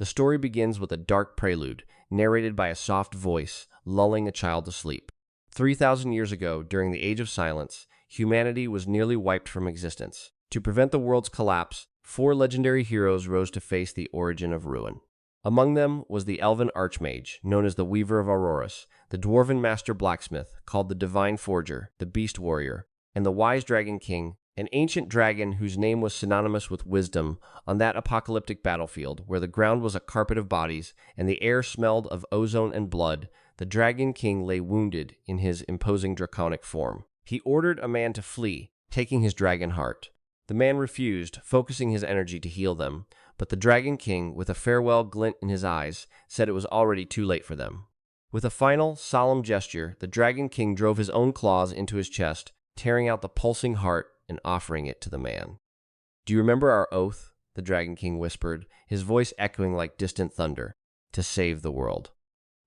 The story begins with a dark prelude, narrated by a soft voice, lulling a child to sleep. 3,000 years ago, during the Age of Silence, humanity was nearly wiped from existence. To prevent the world's collapse, 4 legendary heroes rose to face the origin of ruin. Among them was the elven archmage, known as the Weaver of Auroras, the dwarven master blacksmith, called the Divine Forger, the Beast Warrior, and the wise Dragon King, an ancient dragon whose name was synonymous with wisdom on that apocalyptic battlefield where the ground was a carpet of bodies and the air smelled of ozone and blood. The Dragon King lay wounded in his imposing draconic form. He ordered a man to flee, taking his dragon heart. The man refused, focusing his energy to heal them, but the Dragon King, with a farewell glint in his eyes, said it was already too late for them. With a final, solemn gesture, the Dragon King drove his own claws into his chest, tearing out the pulsing heart and offering it to the man. "Do you remember our oath?" the Dragon King whispered, his voice echoing like distant thunder. "To save the world."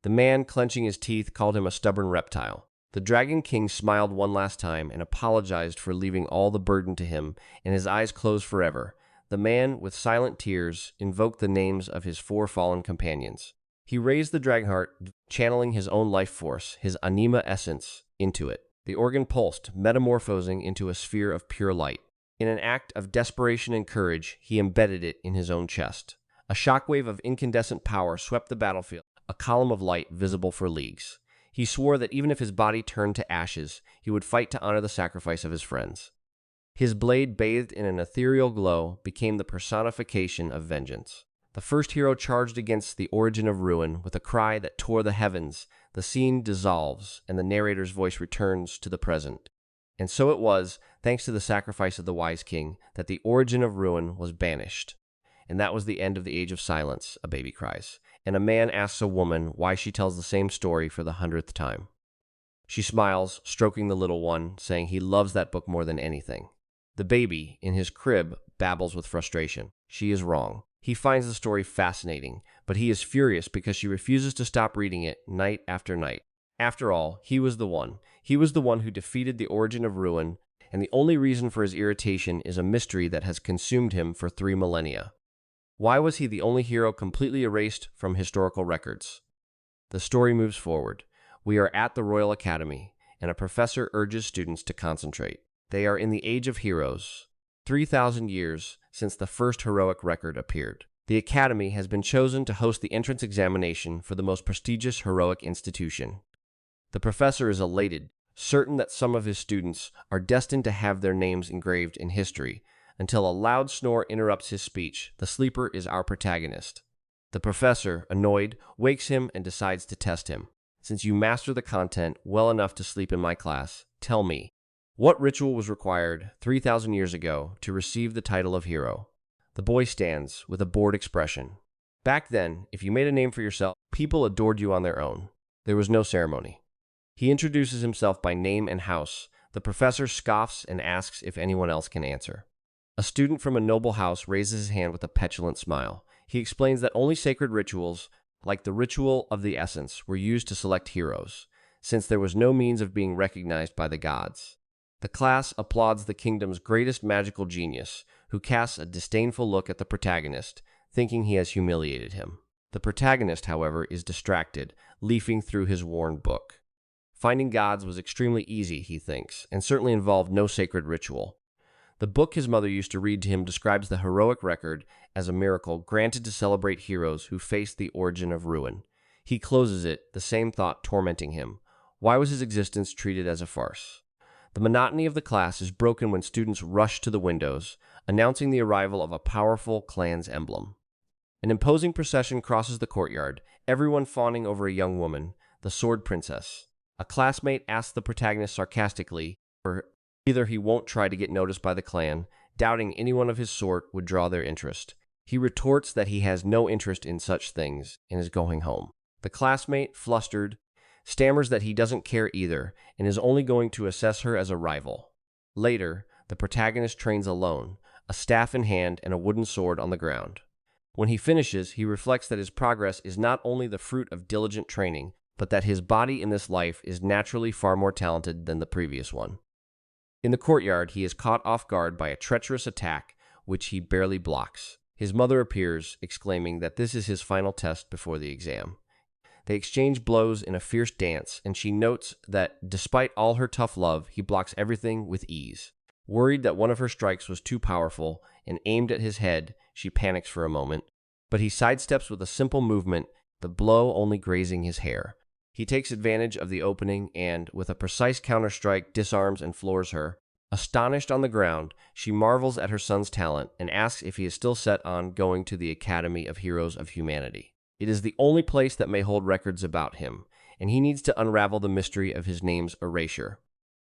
The man, clenching his teeth, called him a stubborn reptile. The Dragon King smiled one last time and apologized for leaving all the burden to him, and his eyes closed forever. The man, with silent tears, invoked the names of his 4 fallen companions. He raised the Dragonheart, channeling his own life force, his anima essence, into it. The organ pulsed, metamorphosing into a sphere of pure light. In an act of desperation and courage, he embedded it in his own chest. A shockwave of incandescent power swept the battlefield, a column of light visible for leagues. He swore that even if his body turned to ashes, he would fight to honor the sacrifice of his friends. His blade, bathed in an ethereal glow, became the personification of vengeance. The first hero charged against the origin of ruin with a cry that tore the heavens. The scene dissolves, and the narrator's voice returns to the present. And so it was, thanks to the sacrifice of the wise king, that the origin of ruin was banished. And that was the end of the Age of Silence, a baby cries. And a man asks a woman why she tells the same story for the 100th time. She smiles, stroking the little one, saying he loves that book more than anything. The baby, in his crib, babbles with frustration. She is wrong. He finds the story fascinating, but he is furious because she refuses to stop reading it night after night. After all, he was the one. He was the one who defeated the origin of ruin, and the only reason for his irritation is a mystery that has consumed him for 3 millennia. Why was he the only hero completely erased from historical records? The story moves forward. We are at the Royal Academy, and a professor urges students to concentrate. They are in the Age of Heroes, 3,000 years since the first heroic record appeared. The Academy has been chosen to host the entrance examination for the most prestigious heroic institution. The professor is elated, certain that some of his students are destined to have their names engraved in history, until a loud snore interrupts his speech. The sleeper is our protagonist. The professor, annoyed, wakes him and decides to test him. "Since you master the content well enough to sleep in my class, tell me, what ritual was required 3,000 years ago to receive the title of hero?" The boy stands with a bored expression. "Back then, if you made a name for yourself, people adored you on their own. There was no ceremony." He introduces himself by name and house. The professor scoffs and asks if anyone else can answer. A student from a noble house raises his hand with a petulant smile. He explains that only sacred rituals, like the ritual of the essence, were used to select heroes, since there was no means of being recognized by the gods. The class applauds the kingdom's greatest magical genius, who casts a disdainful look at the protagonist, thinking he has humiliated him. The protagonist, however, is distracted, leafing through his worn book. Finding gods was extremely easy, he thinks, and certainly involved no sacred ritual. The book his mother used to read to him describes the heroic record as a miracle granted to celebrate heroes who faced the origin of ruin. He closes it, the same thought tormenting him. Why was his existence treated as a farce? The monotony of the class is broken when students rush to the windows, announcing the arrival of a powerful clan's emblem. An imposing procession crosses the courtyard, everyone fawning over a young woman, the Sword Princess. A classmate asks the protagonist sarcastically, or either he won't try to get noticed by the clan, doubting anyone of his sort would draw their interest. He retorts that he has no interest in such things and is going home. The classmate, flustered, stammers that he doesn't care either and is only going to assess her as a rival. Later, the protagonist trains alone, a staff in hand and a wooden sword on the ground. When he finishes, he reflects that his progress is not only the fruit of diligent training, but that his body in this life is naturally far more talented than the previous one. In the courtyard, he is caught off guard by a treacherous attack, which he barely blocks. His mother appears, exclaiming that this is his final test before the exam. They exchange blows in a fierce dance, and she notes that despite all her tough love, he blocks everything with ease. Worried that one of her strikes was too powerful and aimed at his head, she panics for a moment, but he sidesteps with a simple movement, the blow only grazing his hair. He takes advantage of the opening and, with a precise counterstrike, disarms and floors her. Astonished on the ground, she marvels at her son's talent and asks if he is still set on going to the Academy of Heroes of Humanity. It is the only place that may hold records about him, and he needs to unravel the mystery of his name's erasure.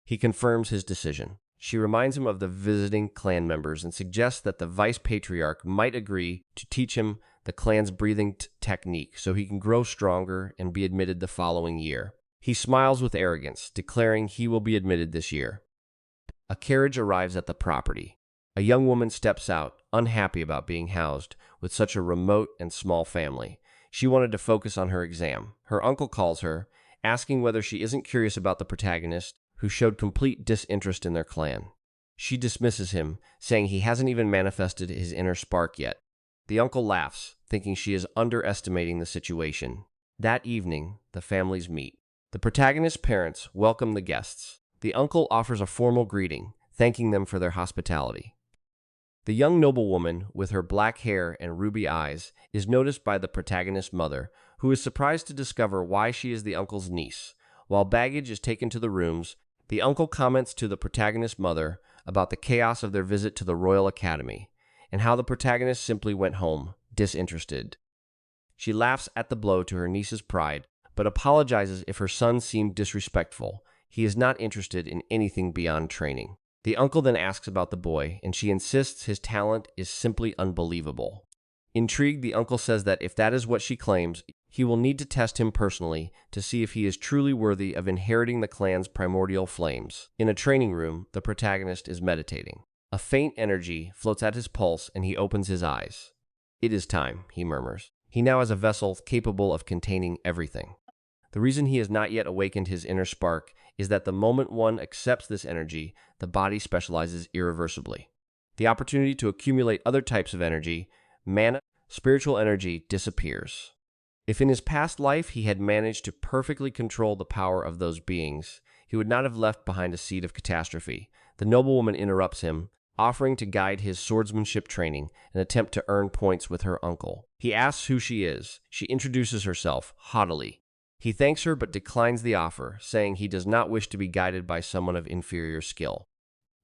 He confirms his decision. She reminds him of the visiting clan members and suggests that the vice patriarch might agree to teach him the clan's breathing technique so he can grow stronger and be admitted the following year. He smiles with arrogance, declaring he will be admitted this year. A carriage arrives at the property. A young woman steps out, unhappy about being housed with such a remote and small family. She wanted to focus on her exam. Her uncle calls her, asking whether she isn't curious about the protagonist, who showed complete disinterest in their clan. She dismisses him, saying he hasn't even manifested his inner spark yet. The uncle laughs, thinking she is underestimating the situation. That evening, the families meet. The protagonist's parents welcome the guests. The uncle offers a formal greeting, thanking them for their hospitality. The young noblewoman, with her black hair and ruby eyes, is noticed by the protagonist's mother, who is surprised to discover why she is the uncle's niece. While baggage is taken to the rooms, the uncle comments to the protagonist's mother about the chaos of their visit to the Royal Academy, and how the protagonist simply went home, disinterested. She laughs at the blow to her niece's pride, but apologizes if her son seemed disrespectful. He is not interested in anything beyond training. The uncle then asks about the boy, and she insists his talent is simply unbelievable. Intrigued, the uncle says that if that is what she claims, he will need to test him personally to see if he is truly worthy of inheriting the clan's primordial flames. In a training room, the protagonist is meditating. A faint energy floats at his pulse, and he opens his eyes. "It is time," he murmurs. He now has a vessel capable of containing everything. The reason he has not yet awakened his inner spark is that the moment one accepts this energy, the body specializes irreversibly. The opportunity to accumulate other types of energy, mana, spiritual energy, disappears. If in his past life he had managed to perfectly control the power of those beings, he would not have left behind a seed of catastrophe. The noblewoman interrupts him, offering to guide his swordsmanship training and attempt to earn points with her uncle. He asks who she is. She introduces herself, haughtily. He thanks her but declines the offer, saying he does not wish to be guided by someone of inferior skill.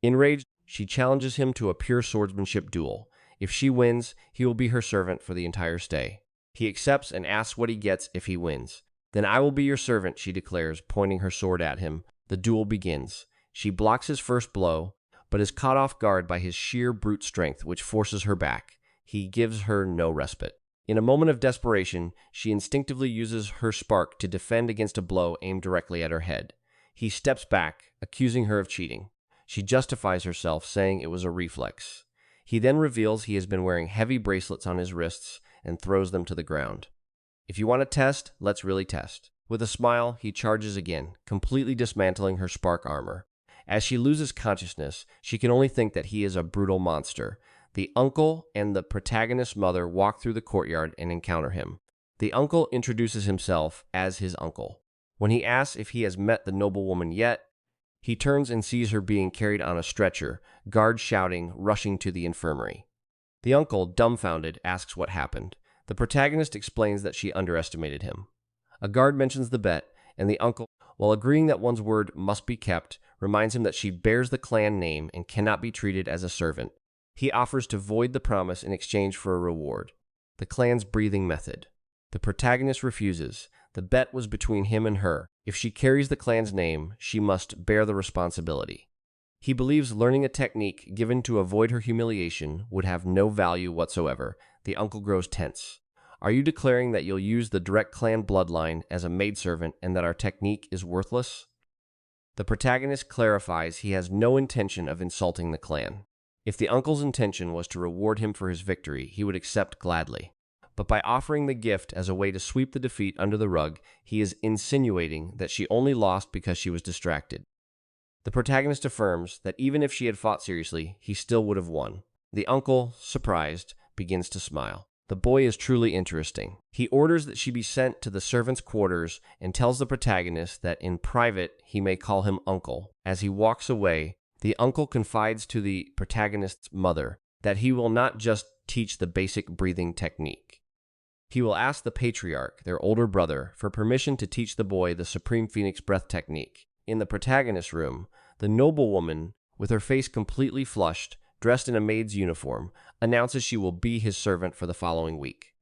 Enraged, she challenges him to a pure swordsmanship duel. If she wins, he will be her servant for the entire stay. He accepts and asks what he gets if he wins. "Then I will be your servant," she declares, pointing her sword at him. The duel begins. She blocks his first blow, but is caught off guard by his sheer brute strength, which forces her back. He gives her no respite. In a moment of desperation, she instinctively uses her spark to defend against a blow aimed directly at her head. He steps back, accusing her of cheating. She justifies herself, saying it was a reflex. He then reveals he has been wearing heavy bracelets on his wrists and throws them to the ground. "If you want to test, let's really test." With a smile, he charges again, completely dismantling her spark armor. As she loses consciousness, she can only think that he is a brutal monster. The uncle and the protagonist's mother walk through the courtyard and encounter him. The uncle introduces himself as his uncle. When he asks if he has met the noblewoman yet, he turns and sees her being carried on a stretcher, guards shouting, rushing to the infirmary. The uncle, dumbfounded, asks what happened. The protagonist explains that she underestimated him. A guard mentions the bet, and the uncle, while agreeing that one's word must be kept, reminds him that she bears the clan name and cannot be treated as a servant. He offers to void the promise in exchange for a reward, the clan's breathing method. The protagonist refuses. The bet was between him and her. If she carries the clan's name, she must bear the responsibility. He believes learning a technique given to avoid her humiliation would have no value whatsoever. The uncle grows tense. "Are you declaring that you'll use the direct clan bloodline as a maidservant and that our technique is worthless?" The protagonist clarifies he has no intention of insulting the clan. If the uncle's intention was to reward him for his victory, he would accept gladly. But by offering the gift as a way to sweep the defeat under the rug, he is insinuating that she only lost because she was distracted. The protagonist affirms that even if she had fought seriously, he still would have won. The uncle, surprised, begins to smile. The boy is truly interesting. He orders that she be sent to the servants' quarters and tells the protagonist that in private he may call him uncle. As he walks away, the uncle confides to the protagonist's mother that he will not just teach the basic breathing technique. He will ask the patriarch, their older brother, for permission to teach the boy the supreme phoenix breath technique. In the protagonist's room, the noblewoman, with her face completely flushed, dressed in a maid's uniform, announces she will be his servant for the following week.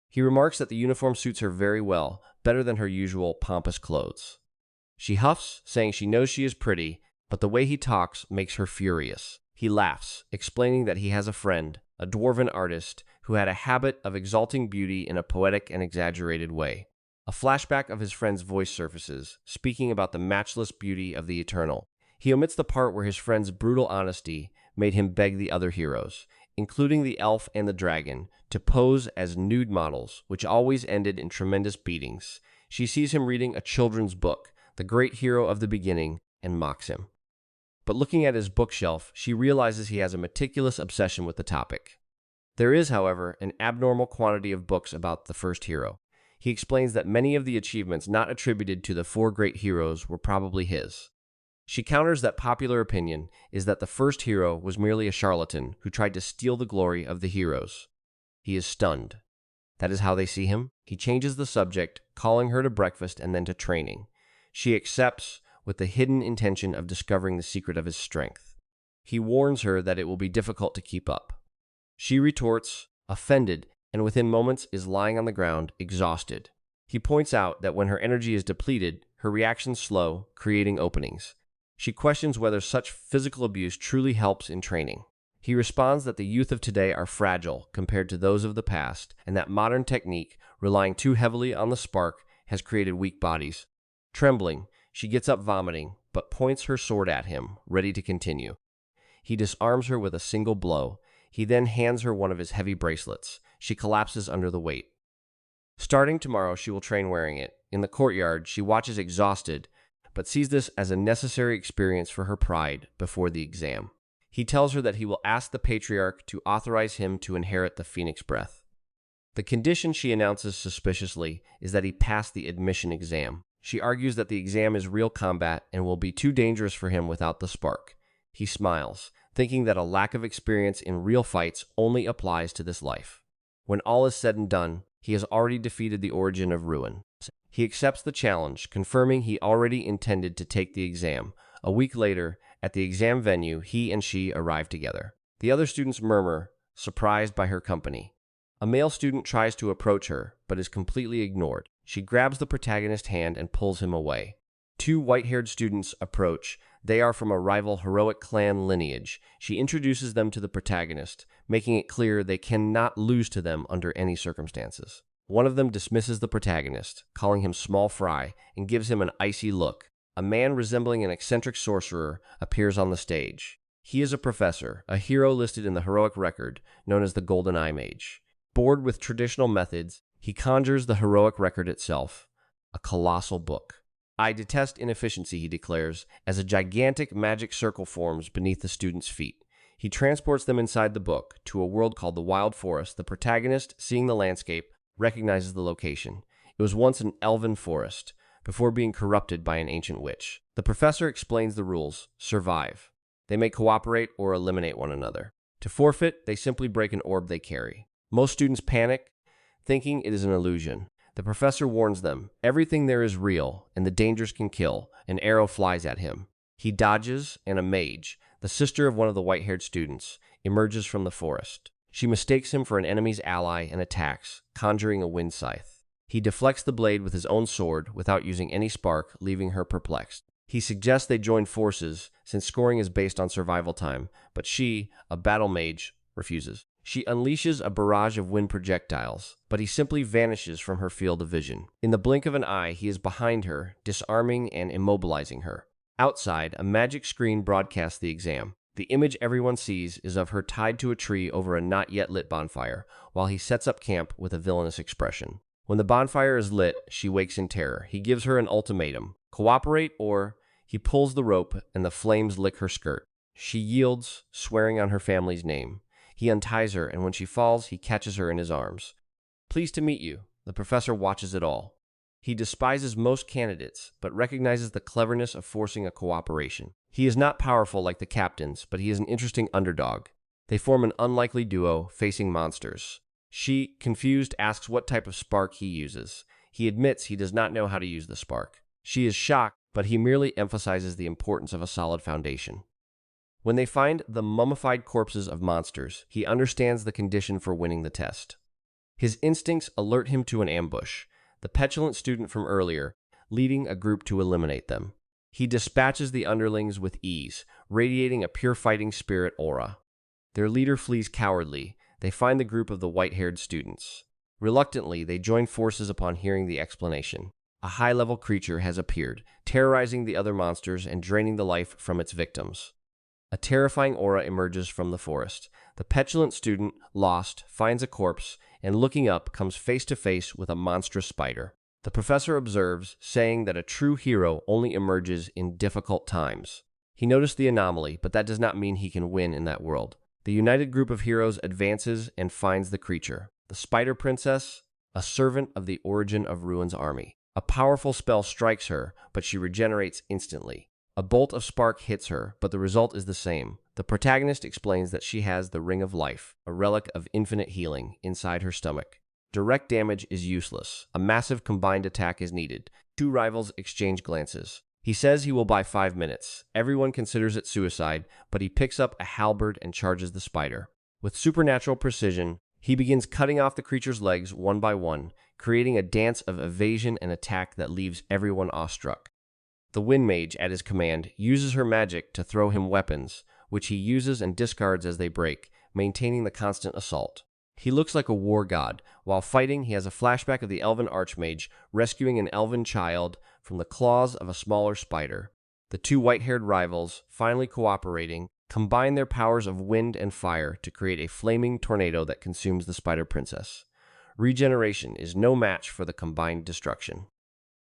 He remarks that the uniform suits her very well, better than her usual pompous clothes. She huffs, saying she knows she is pretty, but the way he talks makes her furious. He laughs, explaining that he has a friend, a dwarven artist, who had a habit of exalting beauty in a poetic and exaggerated way. A flashback of his friend's voice surfaces, speaking about the matchless beauty of the eternal. He omits the part where his friend's brutal honesty made him beg the other heroes, including the elf and the dragon, to pose as nude models, which always ended in tremendous beatings. She sees him reading a children's book, the great hero of the beginning, and mocks him. But looking at his bookshelf, she realizes he has a meticulous obsession with the topic. There is, however, an abnormal quantity of books about the first hero. He explains that many of the achievements not attributed to the four great heroes were probably his. She counters that popular opinion is that the first hero was merely a charlatan who tried to steal the glory of the heroes. He is stunned. That is how they see him. He changes the subject, calling her to breakfast and then to training. She accepts with the hidden intention of discovering the secret of his strength. He warns her that it will be difficult to keep up. She retorts, offended, and within moments is lying on the ground, exhausted. He points out that when her energy is depleted, her reactions slow, creating openings. She questions whether such physical abuse truly helps in training. He responds that the youth of today are fragile compared to those of the past, and that modern technique, relying too heavily on the spark, has created weak bodies. Trembling, she gets up vomiting, but points her sword at him, ready to continue. He disarms her with a single blow. He then hands her one of his heavy bracelets. She collapses under the weight. Starting tomorrow, she will train wearing it. In the courtyard, she watches exhausted, but sees this as a necessary experience for her pride before the exam. He tells her that he will ask the patriarch to authorize him to inherit the phoenix breath. The condition, she announces suspiciously, is that he pass the admission exam. She argues that the exam is real combat and will be too dangerous for him without the spark. He smiles, thinking that a lack of experience in real fights only applies to this life. When all is said and done, he has already defeated the origin of ruin. He accepts the challenge, confirming he already intended to take the exam. A week later, at the exam venue, he and she arrive together. The other students murmur, surprised by her company. A male student tries to approach her, but is completely ignored. She grabs the protagonist's hand and pulls him away. Two white-haired students approach. They are from a rival heroic clan lineage. She introduces them to the protagonist, making it clear they cannot lose to them under any circumstances. One of them dismisses the protagonist, calling him small fry, and gives him an icy look. A man resembling an eccentric sorcerer appears on the stage. He is a professor, a hero listed in the heroic record, known as the Golden Eye Mage. Bored with traditional methods, he conjures the heroic record itself, a colossal book. I detest inefficiency, he declares, as a gigantic magic circle forms beneath the student's feet. He transports them inside the book to a world called the Wild Forest. The protagonist, seeing the landscape, recognizes the location. It was once an elven forest, before being corrupted by an ancient witch. The professor explains the rules. Survive. They may cooperate or eliminate one another. To forfeit, they simply break an orb they carry. Most students panic, thinking it is an illusion. The professor warns them, everything there is real, and the dangers can kill. An arrow flies at him. He dodges, and a mage, the sister of one of the white-haired students, emerges from the forest. She mistakes him for an enemy's ally and attacks, conjuring a wind scythe. He deflects the blade with his own sword without using any spark, leaving her perplexed. He suggests they join forces, since scoring is based on survival time, but she, a battle mage, refuses. She unleashes a barrage of wind projectiles, but he simply vanishes from her field of vision. In the blink of an eye, he is behind her, disarming and immobilizing her. Outside, a magic screen broadcasts the exam. The image everyone sees is of her tied to a tree over a not yet lit bonfire, while he sets up camp with a villainous expression. When the bonfire is lit, she wakes in terror. He gives her an ultimatum: cooperate or he pulls the rope and the flames lick her skirt. She yields, swearing on her family's name. He unties her, and when she falls, he catches her in his arms. Pleased to meet you. The professor watches it all. He despises most candidates, but recognizes the cleverness of forcing a cooperation. He is not powerful like the captains, but he is an interesting underdog. They form an unlikely duo, facing monsters. She, confused, asks what type of spark he uses. He admits he does not know how to use the spark. She is shocked, but he merely emphasizes the importance of a solid foundation. When they find the mummified corpses of monsters, he understands the condition for winning the test. His instincts alert him to an ambush, the petulant student from earlier, leading a group to eliminate them. He dispatches the underlings with ease, radiating a pure fighting spirit aura. Their leader flees cowardly. They find the group of the white-haired students. Reluctantly, they join forces upon hearing the explanation. A high-level creature has appeared, terrorizing the other monsters and draining the life from its victims. A terrifying aura emerges from the forest. The petulant student, lost, finds a corpse, and looking up, comes face to face with a monstrous spider. The professor observes, saying that a true hero only emerges in difficult times. He noticed the anomaly, but that does not mean he can win in that world. The united group of heroes advances and finds the creature. The Spider Princess, a servant of the Origin of Ruin's army. A powerful spell strikes her, but she regenerates instantly. A bolt of spark hits her, but the result is the same. The protagonist explains that she has the Ring of Life, a relic of infinite healing, inside her stomach. Direct damage is useless. A massive combined attack is needed. Two rivals exchange glances. He says he will buy 5 minutes. Everyone considers it suicide, but he picks up a halberd and charges the spider. With supernatural precision, he begins cutting off the creature's legs one by one, creating a dance of evasion and attack that leaves everyone awestruck. The Wind Mage, at his command, uses her magic to throw him weapons, which he uses and discards as they break, maintaining the constant assault. He looks like a war god. While fighting, he has a flashback of the elven archmage rescuing an elven child from the claws of a smaller spider. The two white-haired rivals, finally cooperating, combine their powers of wind and fire to create a flaming tornado that consumes the Spider Princess. Regeneration is no match for the combined destruction.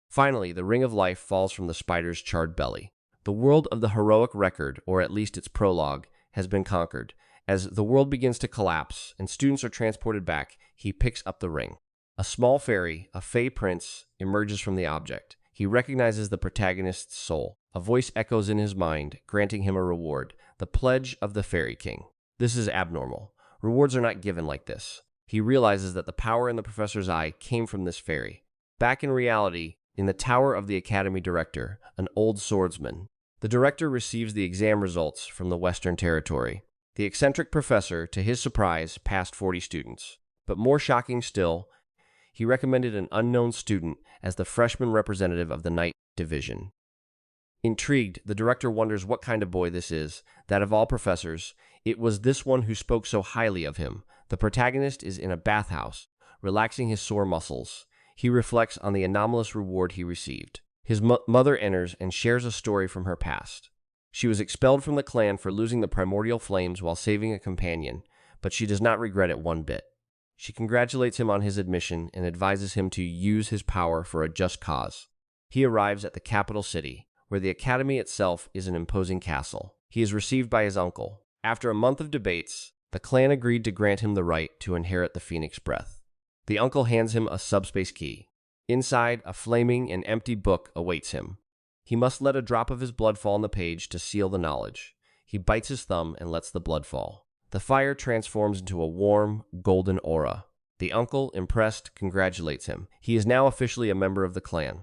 Finally, the Ring of Life falls from the spider's charred belly. The world of the heroic record, or at least its prologue, has been conquered. As the world begins to collapse and students are transported back, he picks up the ring. A small fairy, a fey prince, emerges from the object. He recognizes the protagonist's soul. A voice echoes in his mind, granting him a reward, the pledge of the Fairy King. This is abnormal. Rewards are not given like this. He realizes that the power in the professor's eye came from this fairy. Back in reality, in the tower of the academy director, an old swordsman. The director receives the exam results from the Western Territory. The eccentric professor, to his surprise, passed 40 students. But more shocking still, he recommended an unknown student as the freshman representative of the Night Division. Intrigued, the director wonders what kind of boy this is, that of all professors, it was this one who spoke so highly of him. The protagonist is in a bathhouse, relaxing his sore muscles. He reflects on the anomalous reward he received. His mother enters and shares a story from her past. She was expelled from the clan for losing the primordial flames while saving a companion, but she does not regret it one bit. She congratulates him on his admission and advises him to use his power for a just cause. He arrives at the capital city, where the academy itself is an imposing castle. He is received by his uncle. After a month of debates, the clan agreed to grant him the right to inherit the Phoenix Breath. The uncle hands him a subspace key. Inside, a flaming and empty book awaits him. He must let a drop of his blood fall on the page to seal the knowledge. He bites his thumb and lets the blood fall. The fire transforms into a warm, golden aura. The uncle, impressed, congratulates him. He is now officially a member of the clan.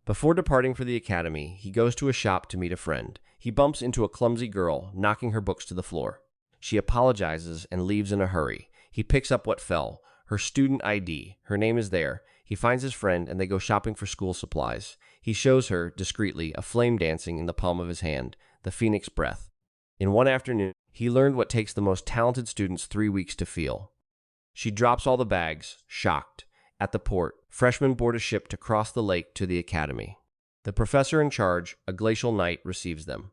Before departing for the academy, he goes to a shop to meet a friend. He bumps into a clumsy girl, knocking her books to the floor. She apologizes and leaves in a hurry. He picks up what fell, her student ID. Her name is there. He finds his friend and they go shopping for school supplies. He shows her, discreetly, a flame dancing in the palm of his hand, the Phoenix Breath. In one afternoon, he learned what takes the most talented students 3 weeks to feel. She drops all the bags, shocked. At the port, freshmen board a ship to cross the lake to the academy. The professor in charge, a glacial knight, receives them.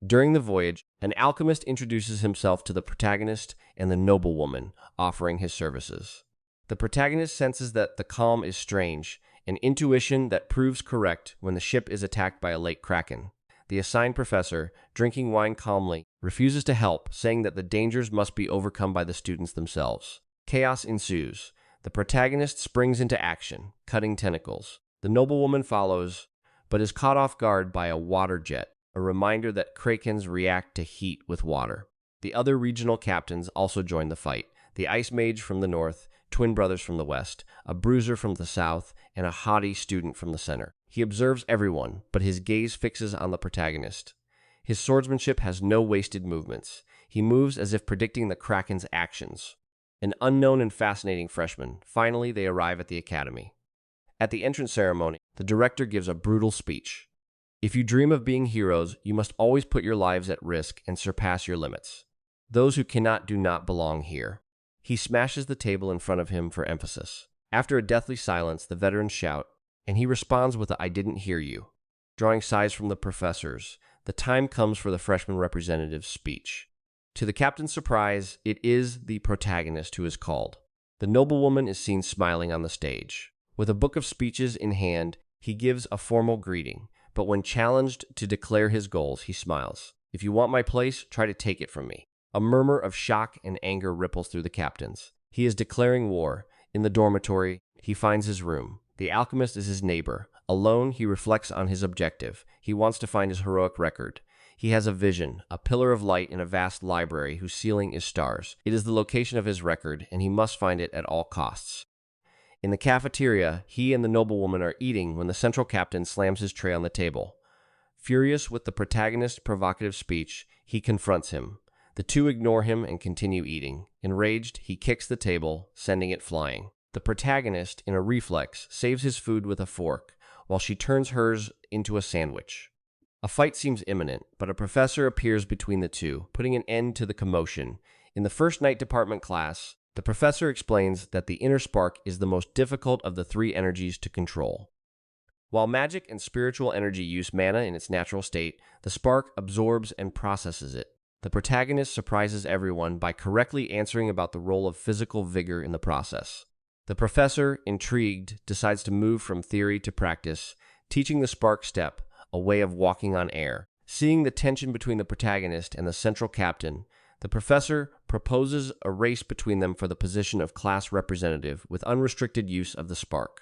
During the voyage, an alchemist introduces himself to the protagonist and the noblewoman, offering his services. The protagonist senses that the calm is strange, an intuition that proves correct when the ship is attacked by a lake kraken. The assigned professor, drinking wine calmly, refuses to help, saying that the dangers must be overcome by the students themselves. Chaos ensues. The protagonist springs into action, cutting tentacles. The noblewoman follows, but is caught off guard by a water jet, a reminder that krakens react to heat with water. The other regional captains also join the fight. The ice mage from the north, twin brothers from the west, a bruiser from the south, and a haughty student from the center. He observes everyone, but his gaze fixes on the protagonist. His swordsmanship has no wasted movements. He moves as if predicting the kraken's actions. An unknown and fascinating freshman. Finally, they arrive at the academy. At the entrance ceremony, the director gives a brutal speech. If you dream of being heroes, you must always put your lives at risk and surpass your limits. Those who cannot do not belong here. He smashes the table in front of him for emphasis. After a deathly silence, the veterans shout, and he responds with a "I didn't hear you." Drawing sighs from the professors, the time comes for the freshman representative's speech. To the captain's surprise, it is the protagonist who is called. The noblewoman is seen smiling on the stage. With a book of speeches in hand, he gives a formal greeting, but when challenged to declare his goals, he smiles. "If you want my place, try to take it from me." A murmur of shock and anger ripples through the captains. He is declaring war. In the dormitory, he finds his room. The alchemist is his neighbor. Alone, he reflects on his objective. He wants to find his heroic record. He has a vision, a pillar of light in a vast library whose ceiling is stars. It is the location of his record, and he must find it at all costs. In the cafeteria, he and the noblewoman are eating when the central captain slams his tray on the table. Furious with the protagonist's provocative speech, he confronts him. The two ignore him and continue eating. Enraged, he kicks the table, sending it flying. The protagonist, in a reflex, saves his food with a fork, while she turns hers into a sandwich. A fight seems imminent, but a professor appears between the two, putting an end to the commotion. In the first night department class, the professor explains that the inner spark is the most difficult of the three energies to control. While magic and spiritual energy use mana in its natural state, the spark absorbs and processes it. The protagonist surprises everyone by correctly answering about the role of physical vigor in the process. The professor, intrigued, decides to move from theory to practice, teaching the spark step, a way of walking on air. Seeing the tension between the protagonist and the central captain, the professor proposes a race between them for the position of class representative with unrestricted use of the spark.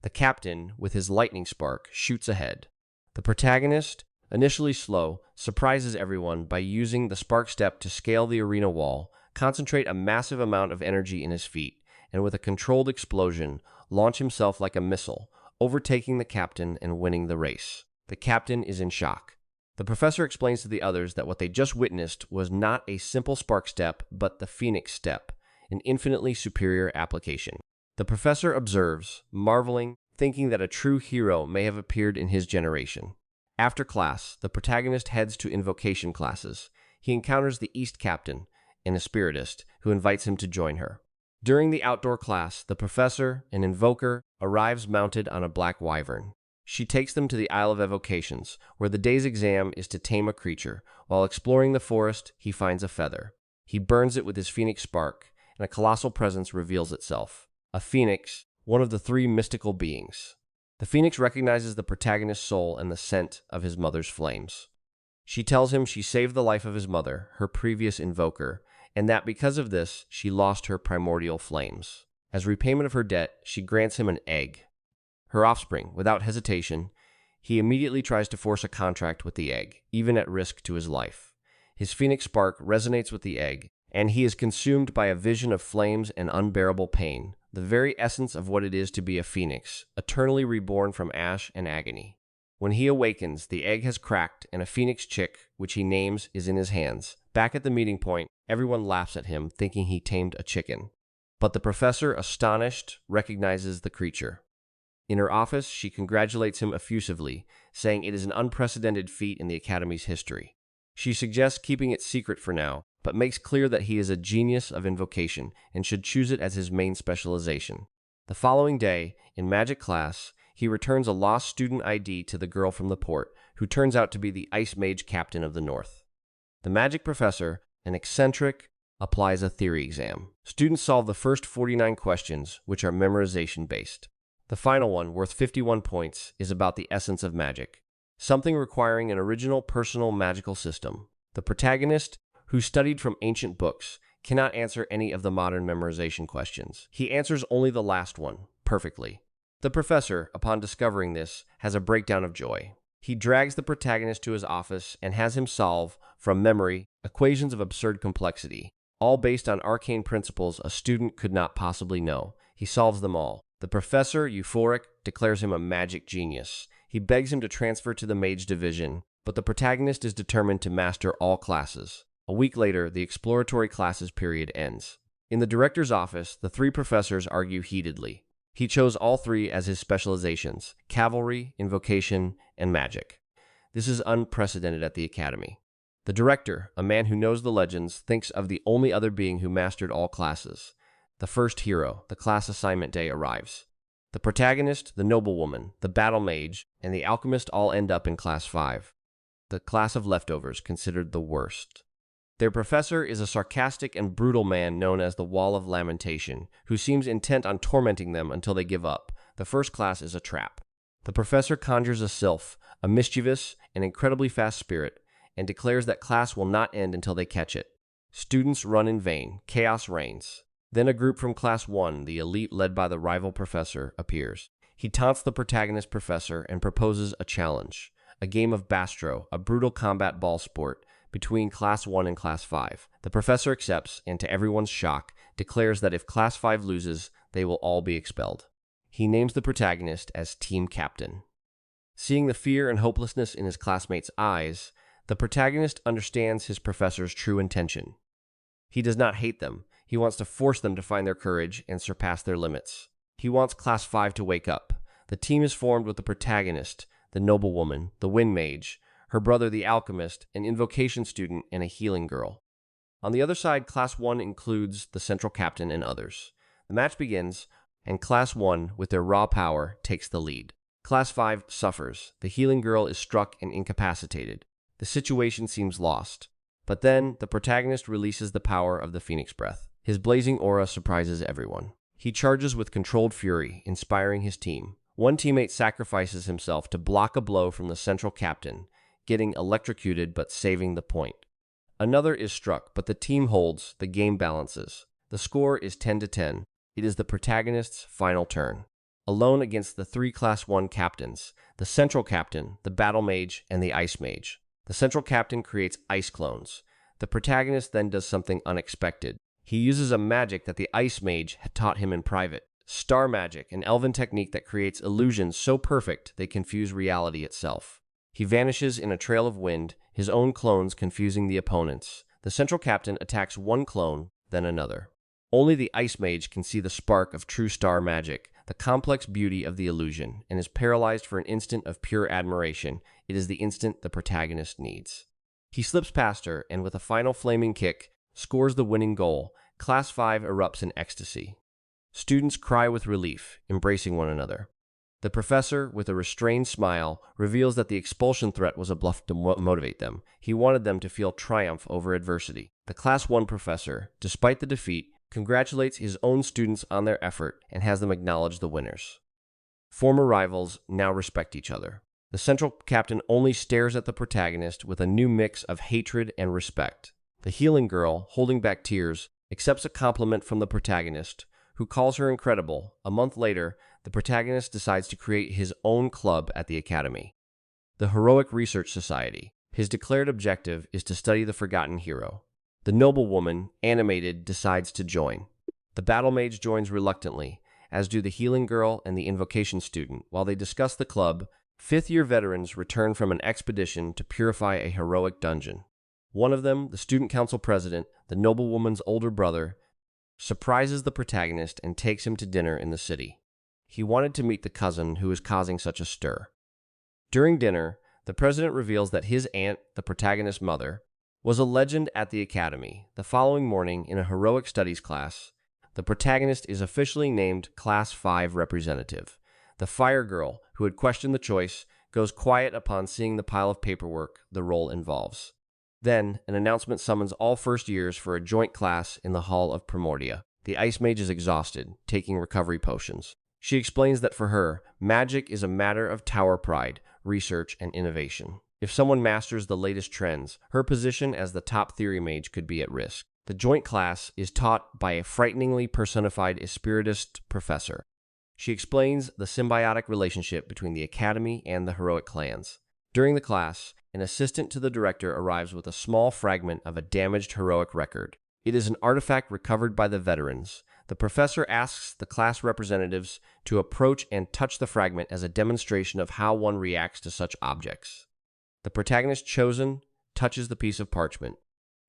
The captain, with his lightning spark, shoots ahead. The protagonist, initially slow, surprises everyone by using the spark step to scale the arena wall, concentrate a massive amount of energy in his feet, and with a controlled explosion, launch himself like a missile, overtaking the captain and winning the race. The captain is in shock. The professor explains to the others that what they just witnessed was not a simple spark step, but the Phoenix step, an infinitely superior application. The professor observes, marveling, thinking that a true hero may have appeared in his generation. After class, the protagonist heads to invocation classes. He encounters the East Captain, an spiritist, who invites him to join her. During the outdoor class, the professor, an invoker, arrives mounted on a black wyvern. She takes them to the Isle of Evocations, where the day's exam is to tame a creature. While exploring the forest, he finds a feather. He burns it with his phoenix spark, and a colossal presence reveals itself. A phoenix, one of the three mystical beings. The phoenix recognizes the protagonist's soul and the scent of his mother's flames. She tells him she saved the life of his mother, her previous invoker, and that because of this, she lost her primordial flames. As repayment of her debt, she grants him an egg. Her offspring, without hesitation, he immediately tries to force a contract with the egg, even at risk to his life. His phoenix spark resonates with the egg, and he is consumed by a vision of flames and unbearable pain, the very essence of what it is to be a phoenix, eternally reborn from ash and agony. When he awakens, the egg has cracked, and a phoenix chick, which he names, is in his hands. Back at the meeting point, everyone laughs at him, thinking he tamed a chicken. But the professor, astonished, recognizes the creature. In her office, she congratulates him effusively, saying it is an unprecedented feat in the Academy's history. She suggests keeping it secret for now, but makes clear that he is a genius of invocation and should choose it as his main specialization. The following day, in magic class, he returns a lost student ID to the girl from the port, who turns out to be the Ice Mage Captain of the North. The magic professor, an eccentric, applies a theory exam. Students solve the first 49 questions, which are memorization-based. The final one, worth 51 points, is about the essence of magic, something requiring an original personal magical system. The protagonist, who studied from ancient books, cannot answer any of the modern memorization questions. He answers only the last one, perfectly. The professor, upon discovering this, has a breakdown of joy. He drags the protagonist to his office and has him solve, from memory, equations of absurd complexity, all based on arcane principles a student could not possibly know. He solves them all. The professor, euphoric, declares him a magic genius. He begs him to transfer to the mage division, but the protagonist is determined to master all classes. A week later, the exploratory classes period ends. In the director's office, the three professors argue heatedly. He chose all three as his specializations: cavalry, invocation, and magic. This is unprecedented at the academy. The director, a man who knows the legends, thinks of the only other being who mastered all classes. The first hero, the class assignment day, arrives. The protagonist, the noblewoman, the battle mage, and the alchemist all end up in class 5. The class of leftovers, considered the worst. Their professor is a sarcastic and brutal man known as the Wall of Lamentation, who seems intent on tormenting them until they give up. The first class is a trap. The professor conjures a sylph, a mischievous and incredibly fast spirit, and declares that class will not end until they catch it. Students run in vain. Chaos reigns. Then a group from Class 1, the elite led by the rival professor, appears. He taunts the protagonist professor and proposes a challenge, a game of bastro, a brutal combat ball sport, between Class 1 and Class 5. The professor accepts, and to everyone's shock, declares that if Class 5 loses, they will all be expelled. He names the protagonist as Team Captain. Seeing the fear and hopelessness in his classmates' eyes, the protagonist understands his professor's true intention. He does not hate them. He wants to force them to find their courage and surpass their limits. He wants Class 5 to wake up. The team is formed with the protagonist, the noblewoman, the wind mage, her brother the alchemist, an invocation student, and a healing girl. On the other side, Class 1 includes the central captain and others. The match begins, and Class 1, with their raw power, takes the lead. Class 5 suffers. The healing girl is struck and incapacitated. The situation seems lost. But then, the protagonist releases the power of the Phoenix Breath. His blazing aura surprises everyone. He charges with controlled fury, inspiring his team. One teammate sacrifices himself to block a blow from the central captain, getting electrocuted but saving the point. Another is struck, but the team holds, the game balances. The score is 10-10. It is the protagonist's final turn. Alone against the three Class 1 captains, the central captain, the battle mage, and the ice mage. The central captain creates ice clones. The protagonist then does something unexpected. He uses a magic that the ice mage had taught him in private. Star magic, an elven technique that creates illusions so perfect they confuse reality itself. He vanishes in a trail of wind, his own clones confusing the opponents. The central captain attacks one clone, then another. Only the ice mage can see the spark of true star magic, the complex beauty of the illusion, and is paralyzed for an instant of pure admiration. It is the instant the protagonist needs. He slips past her, and with a final flaming kick, scores the winning goal. Class 5 erupts in ecstasy. Students cry with relief, embracing one another. The professor, with a restrained smile, reveals that the expulsion threat was a bluff to motivate them. He wanted them to feel triumph over adversity. The Class 1 professor, despite the defeat, congratulates his own students on their effort and has them acknowledge the winners. Former rivals now respect each other. The central captain only stares at the protagonist with a new mix of hatred and respect. The healing girl, holding back tears, accepts a compliment from the protagonist, who calls her incredible. A month later, the protagonist decides to create his own club at the academy, the Heroic Research Society. His declared objective is to study the forgotten hero. The noblewoman, animated, decides to join. The battle mage joins reluctantly, as do the healing girl and the invocation student. While they discuss the club, fifth-year veterans return from an expedition to purify a heroic dungeon. One of them, the student council president, the noblewoman's older brother, surprises the protagonist and takes him to dinner in the city. He wanted to meet the cousin who was causing such a stir. During dinner, the president reveals that his aunt, the protagonist's mother, was a legend at the academy. The following morning, in a heroic studies class, the protagonist is officially named Class 5 representative. The fire girl, who had questioned the choice, goes quiet upon seeing the pile of paperwork the role involves. Then, an announcement summons all first years for a joint class in the Hall of Primordia. The ice mage is exhausted, taking recovery potions. She explains that for her, magic is a matter of tower pride, research, and innovation. If someone masters the latest trends, her position as the top theory mage could be at risk. The joint class is taught by a frighteningly personified spiritist professor. She explains the symbiotic relationship between the academy and the heroic clans. During the class, an assistant to the director arrives with a small fragment of a damaged heroic record. It is an artifact recovered by the veterans. The professor asks the class representatives to approach and touch the fragment as a demonstration of how one reacts to such objects. The protagonist chosen touches the piece of parchment.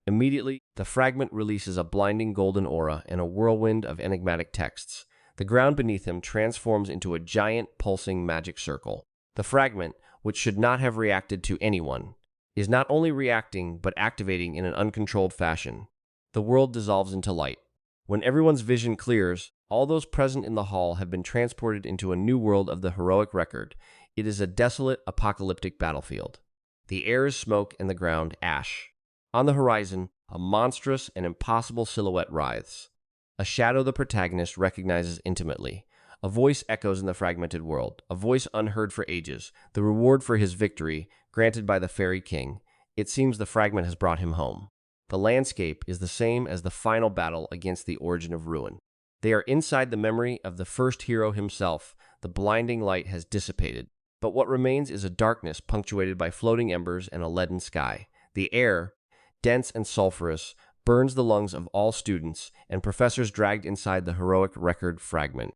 Immediately, the fragment releases a blinding golden aura and a whirlwind of enigmatic texts. The ground beneath him transforms into a giant pulsing magic circle. The fragment, which should not have reacted to anyone, is not only reacting but activating in an uncontrolled fashion. The world dissolves into light. When everyone's vision clears, all those present in the hall have been transported into a new world of the heroic record. It is a desolate, apocalyptic battlefield. The air is smoke and the ground ash. On the horizon, a monstrous and impossible silhouette writhes. A shadow the protagonist recognizes intimately. A voice echoes in the fragmented world, a voice unheard for ages, the reward for his victory, granted by the fairy king. It seems the fragment has brought him home. The landscape is the same as the final battle against the origin of ruin. They are inside the memory of the first hero himself. The blinding light has dissipated, but what remains is a darkness punctuated by floating embers and a leaden sky. The air, dense and sulphurous, burns the lungs of all students and professors dragged inside the heroic record fragment.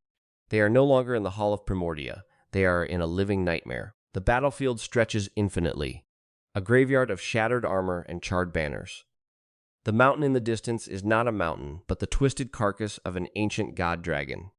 They are no longer in the Hall of Primordia. They are in a living nightmare. The battlefield stretches infinitely, a graveyard of shattered armor and charred banners. The mountain in the distance is not a mountain, but the twisted carcass of an ancient god dragon.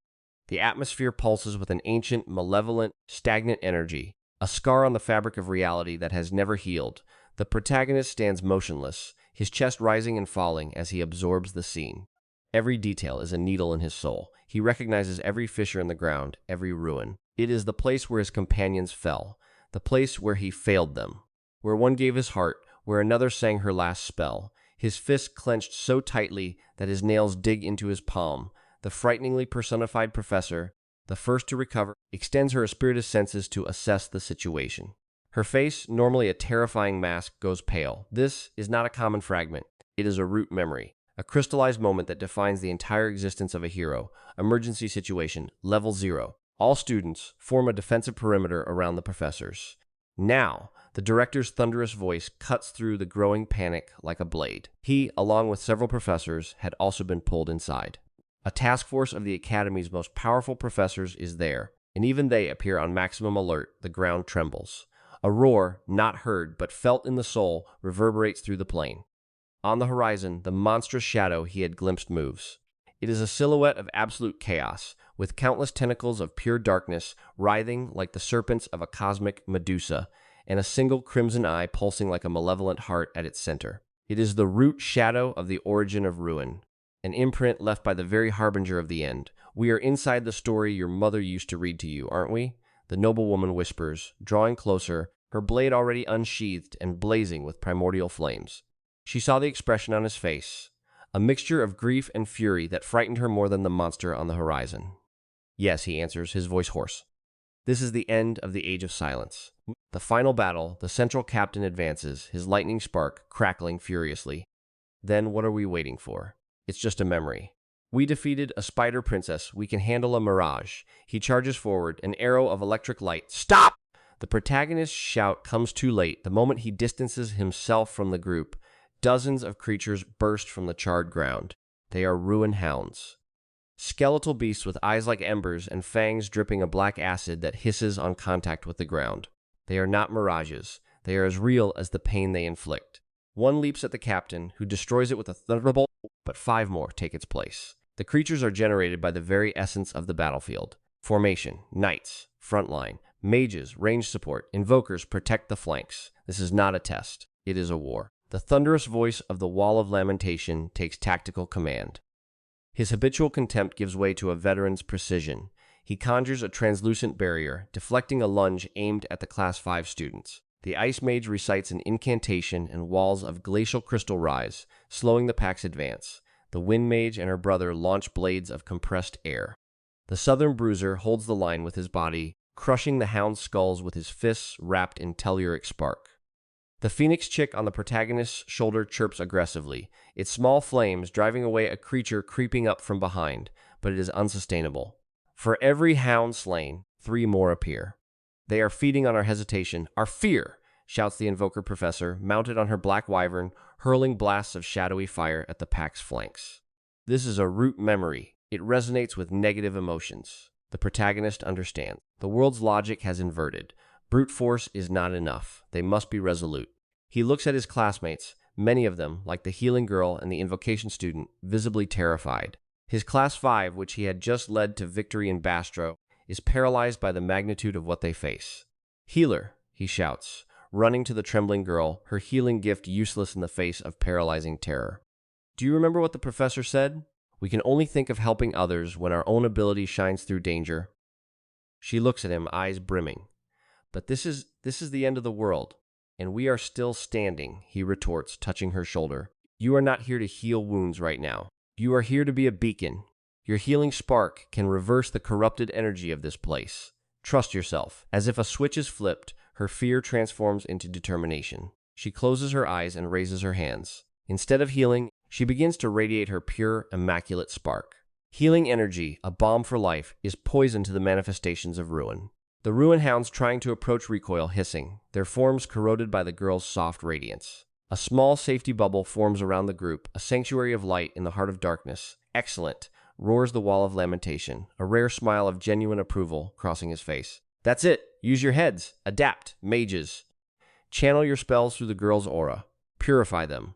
The atmosphere pulses with an ancient, malevolent, stagnant energy, a scar on the fabric of reality that has never healed. The protagonist stands motionless, his chest rising and falling as he absorbs the scene. Every detail is a needle in his soul. He recognizes every fissure in the ground, every ruin. It is the place where his companions fell, the place where he failed them, where one gave his heart, where another sang her last spell. His fist clenched so tightly that his nails dig into his palm. The frighteningly personified professor, the first to recover, extends her spiritist senses to assess the situation. Her face, normally a terrifying mask, goes pale. This is not a common fragment. It is a root memory, a crystallized moment that defines the entire existence of a hero. Emergency situation, level 0. All students form a defensive perimeter around the professors. Now, the director's thunderous voice cuts through the growing panic like a blade. He, along with several professors, had also been pulled inside. A task force of the Academy's most powerful professors is there, and even they appear on maximum alert. The ground trembles. A roar, not heard but felt in the soul, reverberates through the plain. On the horizon, the monstrous shadow he had glimpsed moves. It is a silhouette of absolute chaos, with countless tentacles of pure darkness writhing like the serpents of a cosmic Medusa, and a single crimson eye pulsing like a malevolent heart at its center. It is the root shadow of the origin of ruin, an imprint left by the very harbinger of the end. We are inside the story your mother used to read to you, aren't we? The noblewoman whispers, drawing closer, her blade already unsheathed and blazing with primordial flames. She saw the expression on his face, a mixture of grief and fury that frightened her more than the monster on the horizon. Yes, he answers, his voice hoarse. This is the end of the Age of Silence. The final battle, the central captain advances, his lightning spark crackling furiously. Then what are we waiting for? It's just a memory. We defeated a spider princess. We can handle a mirage. He charges forward, an arrow of electric light. Stop! The protagonist's shout comes too late. The moment he distances himself from the group, dozens of creatures burst from the charred ground. They are ruin hounds. Skeletal beasts with eyes like embers and fangs dripping a black acid that hisses on contact with the ground. They are not mirages. They are as real as the pain they inflict. One leaps at the captain, who destroys it with a thunderbolt, but 5 more take its place. The creatures are generated by the very essence of the battlefield. Formation, knights, frontline, mages, range support, invokers protect the flanks. This is not a test. It is a war. The thunderous voice of the Wall of Lamentation takes tactical command. His habitual contempt gives way to a veteran's precision. He conjures a translucent barrier, deflecting a lunge aimed at the Class 5 students. The Ice Mage recites an incantation and walls of glacial crystal rise, slowing the pack's advance. The Wind Mage and her brother launch blades of compressed air. The Southern Bruiser holds the line with his body, crushing the hound's skulls with his fists wrapped in telluric spark. The phoenix chick on the protagonist's shoulder chirps aggressively, its small flames driving away a creature creeping up from behind, but it is unsustainable. For every hound slain, 3 more appear. They are feeding on our hesitation, our fear, shouts the invoker professor, mounted on her black wyvern, hurling blasts of shadowy fire at the pack's flanks. This is a root memory. It resonates with negative emotions. The protagonist understands. The world's logic has inverted. Brute force is not enough. They must be resolute. He looks at his classmates, many of them, like the healing girl and the invocation student, visibly terrified. His class 5, which he had just led to victory in Bastro, is paralyzed by the magnitude of what they face. Healer, he shouts, running to the trembling girl, her healing gift useless in the face of paralyzing terror. Do you remember what the professor said? We can only think of helping others when our own ability shines through danger. She looks at him, eyes brimming. But this is the end of the world, and we are still standing, he retorts, touching her shoulder. You are not here to heal wounds right now. You are here to be a beacon. Your healing spark can reverse the corrupted energy of this place. Trust yourself. As if a switch is flipped, her fear transforms into determination. She closes her eyes and raises her hands. Instead of healing, she begins to radiate her pure, immaculate spark. Healing energy, a balm for life, is poison to the manifestations of ruin. The ruin hounds trying to approach recoil, hissing, their forms corroded by the girl's soft radiance. A small safety bubble forms around the group, a sanctuary of light in the heart of darkness. Excellent, roars the wall of lamentation, a rare smile of genuine approval crossing his face. That's it. Use your heads. Adapt, mages. Channel your spells through the girl's aura. Purify them.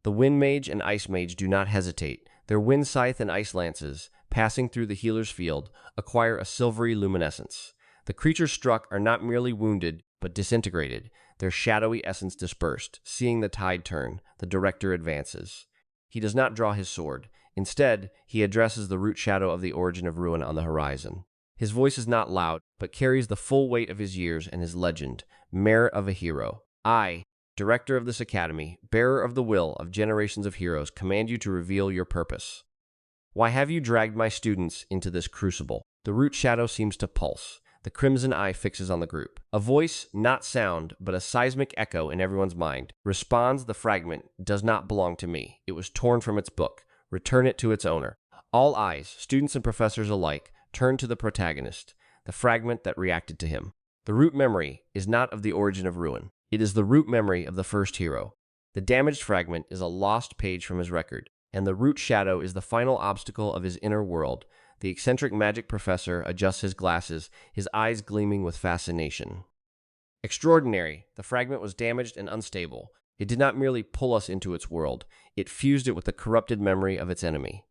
The wind mage and ice mage do not hesitate. Their wind scythe and ice lances, passing through the healer's field, acquire a silvery luminescence. The creatures struck are not merely wounded, but disintegrated, their shadowy essence dispersed. Seeing the tide turn, the director advances. He does not draw his sword. Instead, he addresses the root shadow of the origin of ruin on the horizon. His voice is not loud, but carries the full weight of his years and his legend, merit of a hero. I, director of this academy, bearer of the will of generations of heroes, command you to reveal your purpose. Why have you dragged my students into this crucible? The root shadow seems to pulse. The crimson eye fixes on the group. A voice, not sound, but a seismic echo in everyone's mind, responds. The fragment does not belong to me. It was torn from its book. Return it to its owner. All eyes, students and professors alike, turn to the protagonist, the fragment that reacted to him. The root memory is not of the origin of ruin. It is the root memory of the first hero. The damaged fragment is a lost page from his record, and the root shadow is the final obstacle of his inner world. The eccentric magic professor adjusts his glasses, his eyes gleaming with fascination. Extraordinary. The fragment was damaged and unstable. It did not merely pull us into its world. It fused it with the corrupted memory of its enemy.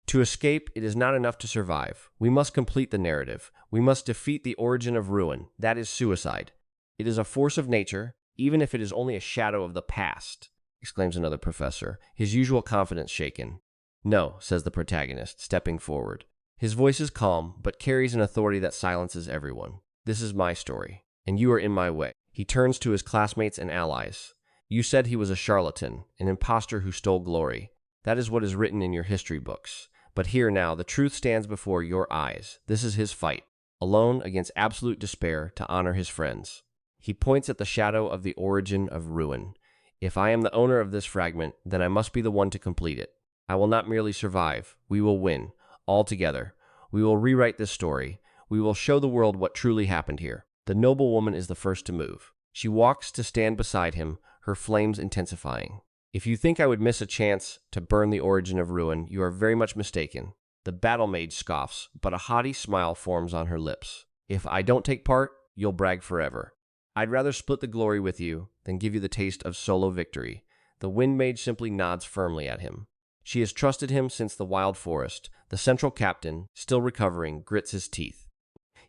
To escape, it is not enough to survive. We must complete the narrative. We must defeat the origin of ruin. That is suicide. It is a force of nature, even if it is only a shadow of the past, exclaims another professor, his usual confidence shaken. No, says the protagonist, stepping forward. His voice is calm, but carries an authority that silences everyone. This is my story, and you are in my way. He turns to his classmates and allies. You said he was a charlatan, an impostor who stole glory. That is what is written in your history books. But here now, the truth stands before your eyes. This is his fight, alone against absolute despair, to honor his friends. He points at the shadow of the origin of ruin. If I am the owner of this fragment, then I must be the one to complete it. I will not merely survive. We will win. All together. We will rewrite this story. We will show the world what truly happened here. The noble woman is the first to move. She walks to stand beside him, her flames intensifying. If you think I would miss a chance to burn the origin of ruin, you are very much mistaken. The battle mage scoffs, but a haughty smile forms on her lips. If I don't take part, you'll brag forever. I'd rather split the glory with you than give you the taste of solo victory. The wind mage simply nods firmly at him. She has trusted him since the wild forest. The central captain, still recovering, grits his teeth.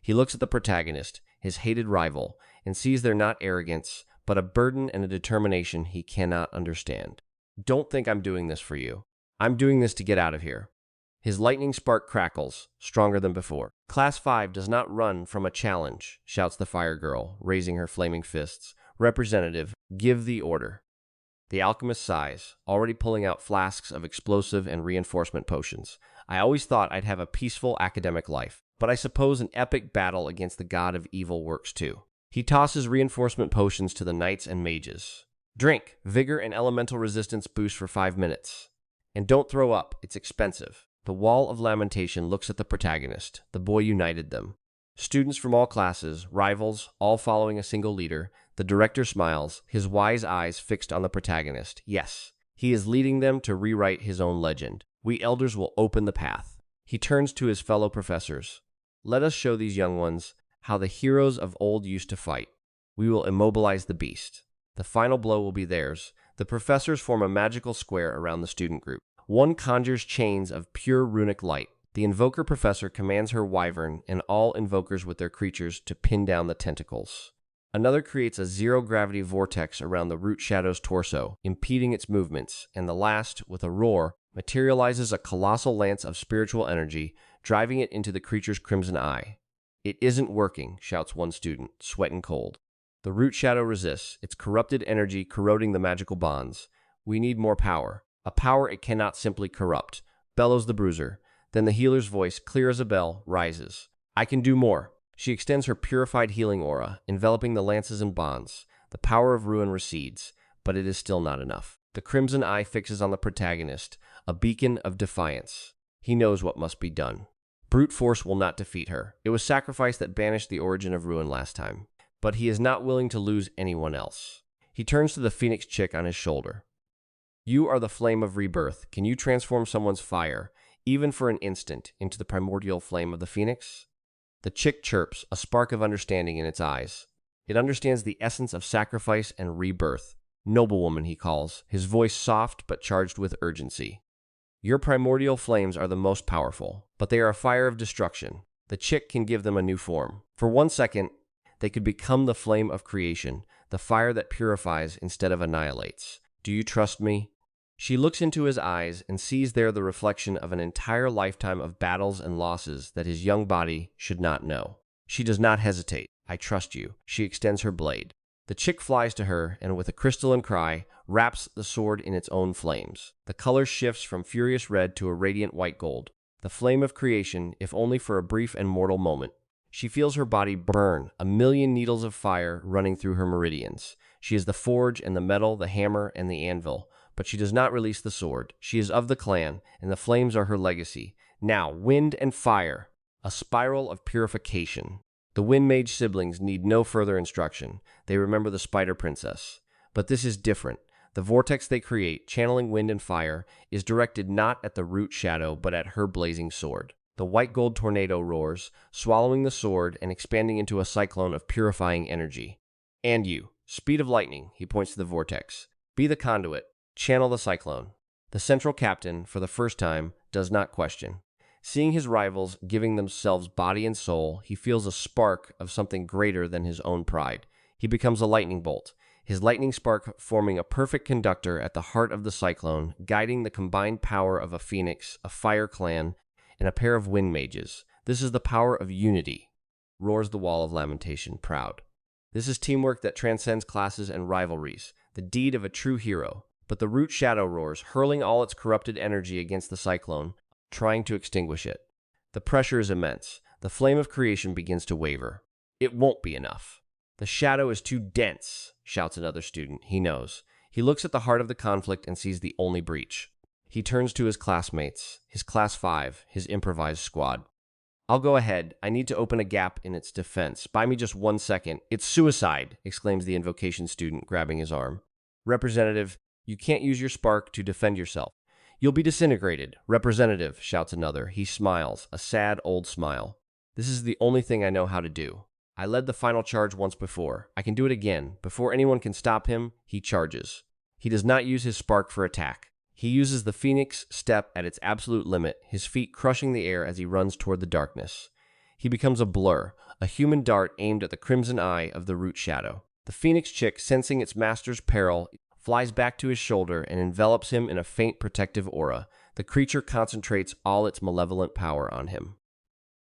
He looks at the protagonist, his hated rival, and sees there not arrogance, but a burden and a determination he cannot understand. Don't think I'm doing this for you. I'm doing this to get out of here. His lightning spark crackles, stronger than before. Class 5 does not run from a challenge, shouts the fire girl, raising her flaming fists. Representative, give the order. The alchemist sighs, already pulling out flasks of explosive and reinforcement potions. I always thought I'd have a peaceful academic life, but I suppose an epic battle against the god of evil works too. He tosses reinforcement potions to the knights and mages. Drink. Vigor and elemental resistance boost for 5 minutes. And don't throw up. It's expensive. The Wall of Lamentation looks at the protagonist. The boy united them. Students from all classes, rivals, all following a single leader. The director smiles, his wise eyes fixed on the protagonist. Yes, he is leading them to rewrite his own legend. We elders will open the path. He turns to his fellow professors. Let us show these young ones how the heroes of old used to fight. We will immobilize the beast. The final blow will be theirs. The professors form a magical square around the student group. One conjures chains of pure runic light. The invoker professor commands her wyvern and all invokers with their creatures to pin down the tentacles. Another creates a zero-gravity vortex around the root shadow's torso, impeding its movements, and the last, with a roar, materializes a colossal lance of spiritual energy, driving it into the creature's crimson eye. It isn't working, shouts one student, sweating cold. The root shadow resists, its corrupted energy corroding the magical bonds. We need more power. A power it cannot simply corrupt, bellows the bruiser. Then the healer's voice, clear as a bell, rises. I can do more. She extends her purified healing aura, enveloping the lances and bonds. The power of ruin recedes, but it is still not enough. The crimson eye fixes on the protagonist, a beacon of defiance. He knows what must be done. Brute force will not defeat her. It was sacrifice that banished the origin of ruin last time. But he is not willing to lose anyone else. He turns to the phoenix chick on his shoulder. You are the flame of rebirth. Can you transform someone's fire, even for an instant, into the primordial flame of the phoenix? The chick chirps, a spark of understanding in its eyes. It understands the essence of sacrifice and rebirth. Noblewoman, he calls, his voice soft but charged with urgency. Your primordial flames are the most powerful, but they are a fire of destruction. The chick can give them a new form. For 1 second, they could become the flame of creation, the fire that purifies instead of annihilates. Do you trust me? She looks into his eyes and sees there the reflection of an entire lifetime of battles and losses that his young body should not know. She does not hesitate. I trust you. She extends her blade. The chick flies to her and with a crystalline cry, wraps the sword in its own flames. The color shifts from furious red to a radiant white gold. The flame of creation, if only for a brief and mortal moment. She feels her body burn, a million needles of fire running through her meridians. She is the forge and the metal, the hammer and the anvil. But she does not release the sword. She is of the clan, and the flames are her legacy. Now, wind and fire. A spiral of purification. The Wind Mage siblings need no further instruction. They remember the Spider Princess. But this is different. The vortex they create, channeling wind and fire, is directed not at the root shadow, but at her blazing sword. The white gold tornado roars, swallowing the sword and expanding into a cyclone of purifying energy. And you, speed of lightning, he points to the vortex. Be the conduit. Channel the cyclone. The central captain, for the first time, does not question. Seeing his rivals giving themselves body and soul, he feels a spark of something greater than his own pride. He becomes a lightning bolt, his lightning spark forming a perfect conductor at the heart of the cyclone, guiding the combined power of a phoenix, a fire clan, and a pair of wind mages. This is the power of unity, roars the Wall of Lamentation, proud. This is teamwork that transcends classes and rivalries, the deed of a true hero. But the root shadow roars, hurling all its corrupted energy against the cyclone, trying to extinguish it. The pressure is immense. The flame of creation begins to waver. It won't be enough. The shadow is too dense, shouts another student. He knows. He looks at the heart of the conflict and sees the only breach. He turns to his classmates, his class 5, his improvised squad. I'll go ahead. I need to open a gap in its defense. Buy me just 1 second. It's suicide, exclaims the invocation student, grabbing his arm. Representative, you can't use your spark to defend yourself. You'll be disintegrated. Representative, shouts another. He smiles, a sad old smile. This is the only thing I know how to do. I led the final charge once before. I can do it again. Before anyone can stop him, he charges. He does not use his spark for attack. He uses the phoenix step at its absolute limit, his feet crushing the air as he runs toward the darkness. He becomes a blur, a human dart aimed at the crimson eye of the root shadow. The phoenix chick, sensing its master's peril, flies back to his shoulder and envelops him in a faint protective aura. The creature concentrates all its malevolent power on him.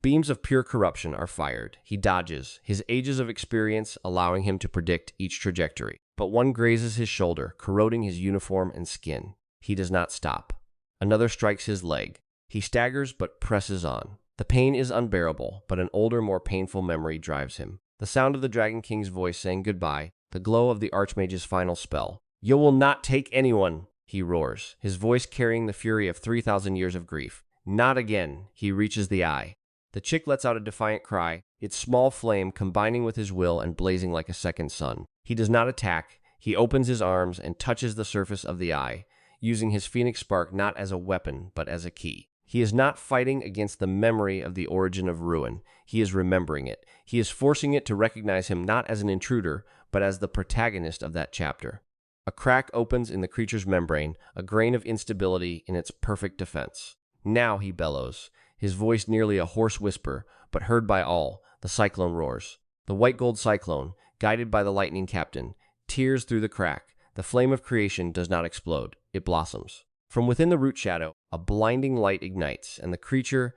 Beams of pure corruption are fired. He dodges, his ages of experience allowing him to predict each trajectory. But one grazes his shoulder, corroding his uniform and skin. He does not stop. Another strikes his leg. He staggers but presses on. The pain is unbearable, but an older, more painful memory drives him. The sound of the Dragon King's voice saying goodbye, the glow of the Archmage's final spell. You will not take anyone, he roars, his voice carrying the fury of 3,000 years of grief. Not again, he reaches the eye. The chick lets out a defiant cry, its small flame combining with his will and blazing like a second sun. He does not attack, he opens his arms and touches the surface of the eye, using his phoenix spark not as a weapon, but as a key. He is not fighting against the memory of the origin of ruin. He is remembering it. He is forcing it to recognize him not as an intruder, but as the protagonist of that chapter. A crack opens in the creature's membrane, a grain of instability in its perfect defense. Now he bellows, his voice nearly a hoarse whisper, but heard by all. The cyclone roars. The white gold cyclone, guided by the lightning captain, tears through the crack. The flame of creation does not explode. It blossoms. From within the root shadow, a blinding light ignites, and the creature,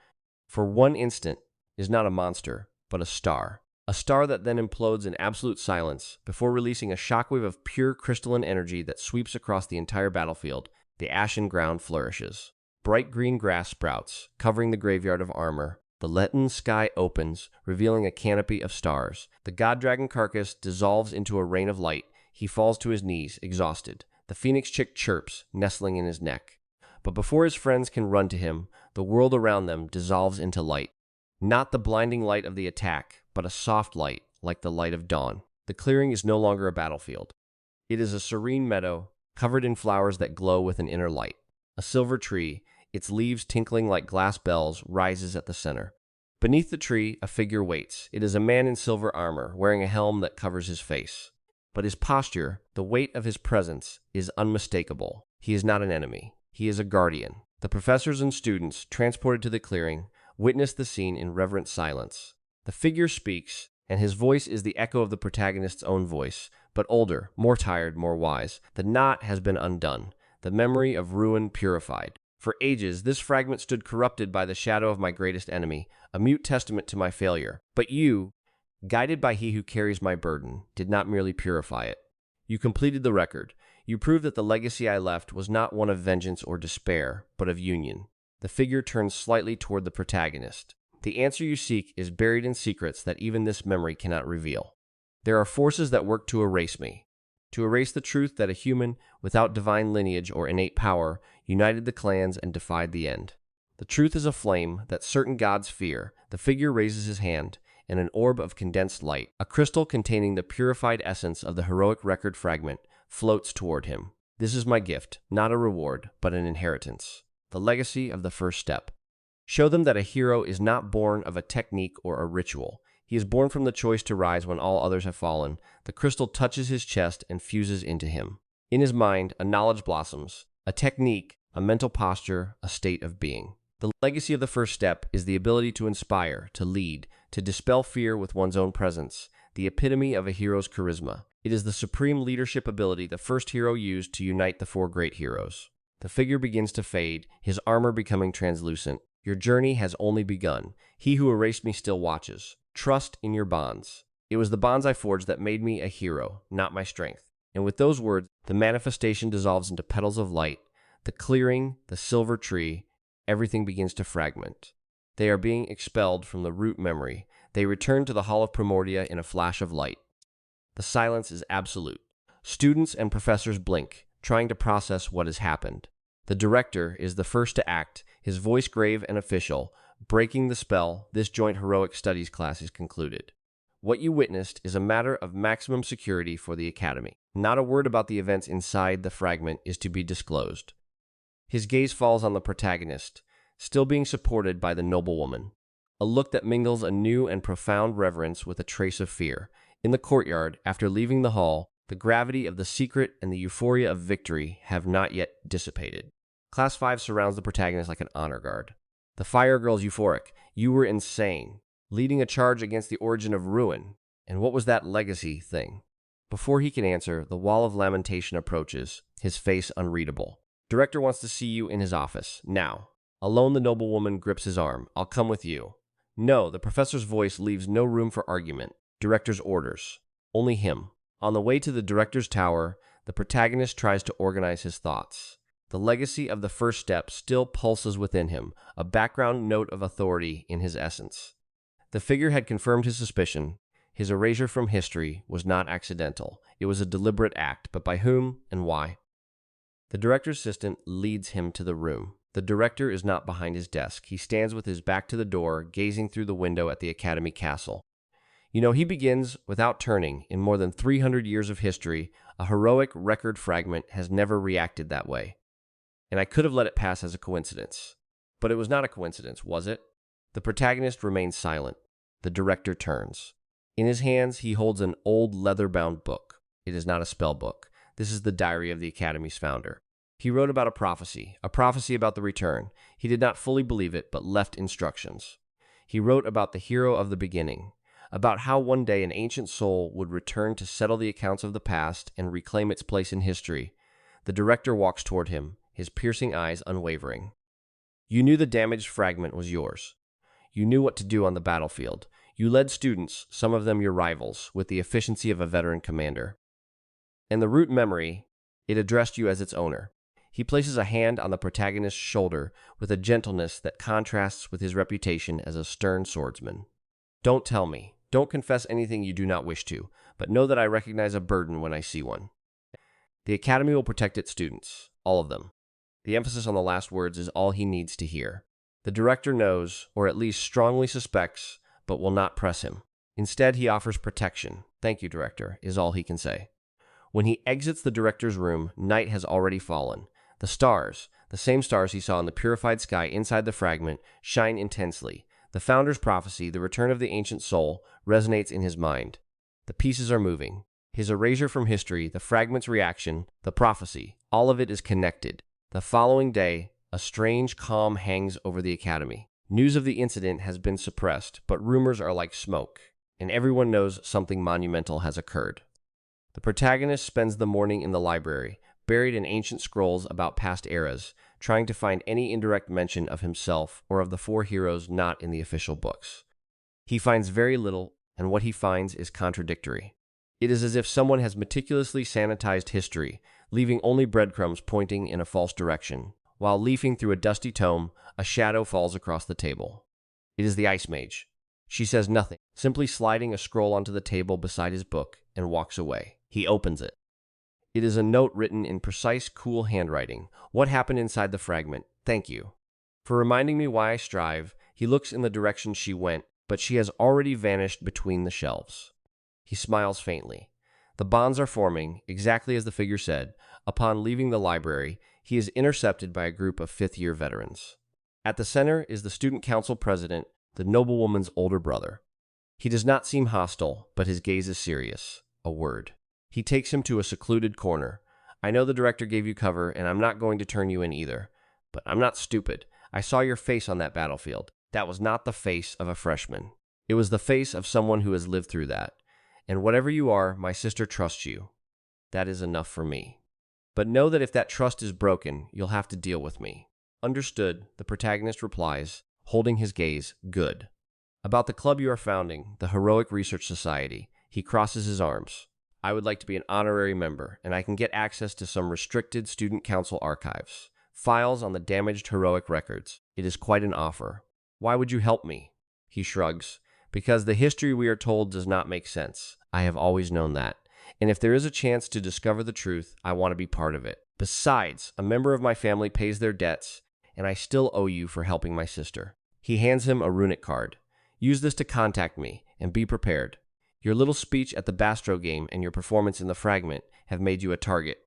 for one instant, is not a monster, but a star. A star that then implodes in absolute silence, before releasing a shockwave of pure crystalline energy that sweeps across the entire battlefield. The ashen ground flourishes. Bright green grass sprouts, covering the graveyard of armor. The leaden sky opens, revealing a canopy of stars. The god-dragon carcass dissolves into a rain of light. He falls to his knees, exhausted. The phoenix chick chirps, nestling in his neck. But before his friends can run to him, the world around them dissolves into light. Not the blinding light of the attack, but a soft light, like the light of dawn. The clearing is no longer a battlefield. It is a serene meadow, covered in flowers that glow with an inner light. A silver tree, its leaves tinkling like glass bells, rises at the center. Beneath the tree, a figure waits. It is a man in silver armor, wearing a helm that covers his face. But his posture, the weight of his presence, is unmistakable. He is not an enemy. He is a guardian. The professors and students, transported to the clearing, witness the scene in reverent silence. The figure speaks, and his voice is the echo of the protagonist's own voice, but older, more tired, more wise. The knot has been undone, the memory of ruin purified. For ages, this fragment stood corrupted by the shadow of my greatest enemy, a mute testament to my failure. But you, guided by he who carries my burden, did not merely purify it. You completed the record. You proved that the legacy I left was not one of vengeance or despair, but of union. The figure turns slightly toward the protagonist. The answer you seek is buried in secrets that even this memory cannot reveal. There are forces that work to erase me. To erase the truth that a human, without divine lineage or innate power, united the clans and defied the end. The truth is a flame that certain gods fear. The figure raises his hand, and an orb of condensed light, a crystal containing the purified essence of the heroic record fragment, floats toward him. This is my gift, not a reward, but an inheritance. The legacy of the first step. Show them that a hero is not born of a technique or a ritual. He is born from the choice to rise when all others have fallen. The crystal touches his chest and fuses into him. In his mind, a knowledge blossoms, a technique, a mental posture, a state of being. The legacy of the first step is the ability to inspire, to lead, to dispel fear with one's own presence, the epitome of a hero's charisma. It is the supreme leadership ability the first hero used to unite the four great heroes. The figure begins to fade, his armor becoming translucent. Your journey has only begun. He who erased me still watches. Trust in your bonds. It was the bonds I forged that made me a hero, not my strength. And with those words, the manifestation dissolves into petals of light. The clearing, the silver tree, everything begins to fragment. They are being expelled from the root memory. They return to the Hall of Primordia in a flash of light. The silence is absolute. Students and professors blink, trying to process what has happened. The director is the first to act, his voice grave and official. Breaking the spell, this joint heroic studies class is concluded. What you witnessed is a matter of maximum security for the Academy. Not a word about the events inside the fragment is to be disclosed. His gaze falls on the protagonist, still being supported by the noblewoman. A look that mingles a new and profound reverence with a trace of fear. In the courtyard, after leaving the hall, the gravity of the secret and the euphoria of victory have not yet dissipated. Class 5 surrounds the protagonist like an honor guard. The Fire Girl's euphoric. You were insane, leading a charge against the origin of ruin. And what was that legacy thing? Before he can answer, the wall of lamentation approaches, his face unreadable. Director wants to see you in his office, now. Alone, the noblewoman grips his arm. I'll come with you. No, the professor's voice leaves no room for argument. Director's orders. Only him. On the way to the director's tower, the protagonist tries to organize his thoughts. The legacy of the first step still pulses within him, a background note of authority in his essence. The figure had confirmed his suspicion. His erasure from history was not accidental. It was a deliberate act, but by whom and why? The director's assistant leads him to the room. The director is not behind his desk. He stands with his back to the door, gazing through the window at the Academy castle. He begins without turning. In more than 300 years of history, a heroic record fragment has never reacted that way. And I could have let it pass as a coincidence. But it was not a coincidence, was it? The protagonist remains silent. The director turns. In his hands, he holds an old leather-bound book. It is not a spell book. This is the diary of the Academy's founder. He wrote about a prophecy about the return. He did not fully believe it, but left instructions. He wrote about the hero of the beginning, about how one day an ancient soul would return to settle the accounts of the past and reclaim its place in history. The director walks toward him, his piercing eyes unwavering. You knew the damaged fragment was yours. You knew what to do on the battlefield. You led students, some of them your rivals, with the efficiency of a veteran commander. And the root memory, it addressed you as its owner. He places a hand on the protagonist's shoulder with a gentleness that contrasts with his reputation as a stern swordsman. Don't tell me. Don't confess anything you do not wish to, but know that I recognize a burden when I see one. The Academy will protect its students, all of them. The emphasis on the last words is all he needs to hear. The director knows, or at least strongly suspects, but will not press him. Instead, he offers protection. Thank you, director, is all he can say. When he exits the director's room, night has already fallen. The stars, the same stars he saw in the purified sky inside the fragment, shine intensely. The founder's prophecy, the return of the ancient soul, resonates in his mind. The pieces are moving. His erasure from history, the fragment's reaction, the prophecy, all of it is connected. The following day, a strange calm hangs over the Academy. News of the incident has been suppressed, but rumors are like smoke, and everyone knows something monumental has occurred. The protagonist spends the morning in the library, buried in ancient scrolls about past eras, trying to find any indirect mention of himself or of the four heroes not in the official books. He finds very little, and what he finds is contradictory. It is as if someone has meticulously sanitized history, leaving only breadcrumbs pointing in a false direction. While leafing through a dusty tome, a shadow falls across the table. It is the Ice Mage. She says nothing, simply sliding a scroll onto the table beside his book, and walks away. He opens it. It is a note written in precise, cool handwriting. What happened inside the fragment? Thank you. For reminding me why I strive. He looks in the direction she went, but she has already vanished between the shelves. He smiles faintly. The bonds are forming, exactly as the figure said. Upon leaving the library, he is intercepted by a group of fifth-year veterans. At the center is the student council president, the noblewoman's older brother. He does not seem hostile, but his gaze is serious. A word. He takes him to a secluded corner. I know the director gave you cover, and I'm not going to turn you in either. But I'm not stupid. I saw your face on that battlefield. That was not the face of a freshman. It was the face of someone who has lived through that. And whatever you are, my sister trusts you. That is enough for me. But know that if that trust is broken, you'll have to deal with me. Understood, the protagonist replies, holding his gaze. Good. About the club you are founding, the Heroic Research Society, he crosses his arms. I would like to be an honorary member, and I can get access to some restricted student council archives, files on the damaged heroic records. It is quite an offer. Why would you help me? He shrugs. Because the history we are told does not make sense. I have always known that. And if there is a chance to discover the truth, I want to be part of it. Besides, a member of my family pays their debts, and I still owe you for helping my sister. He hands him a runic card. Use this to contact me, and be prepared. Your little speech at the Bastro game and your performance in the fragment have made you a target.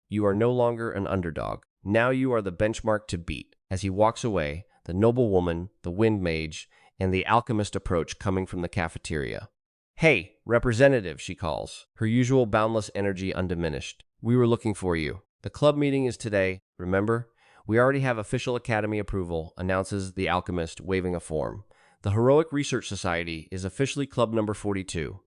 You are no longer an underdog. Now you are the benchmark to beat. As he walks away, the noblewoman, the wind mage, and the alchemist approach coming from the cafeteria. Hey, representative, she calls, her usual boundless energy undiminished. We were looking for you. The club meeting is today, remember? We already have official academy approval, announces the alchemist, waving a form. The Heroic Research Society is officially club number 42.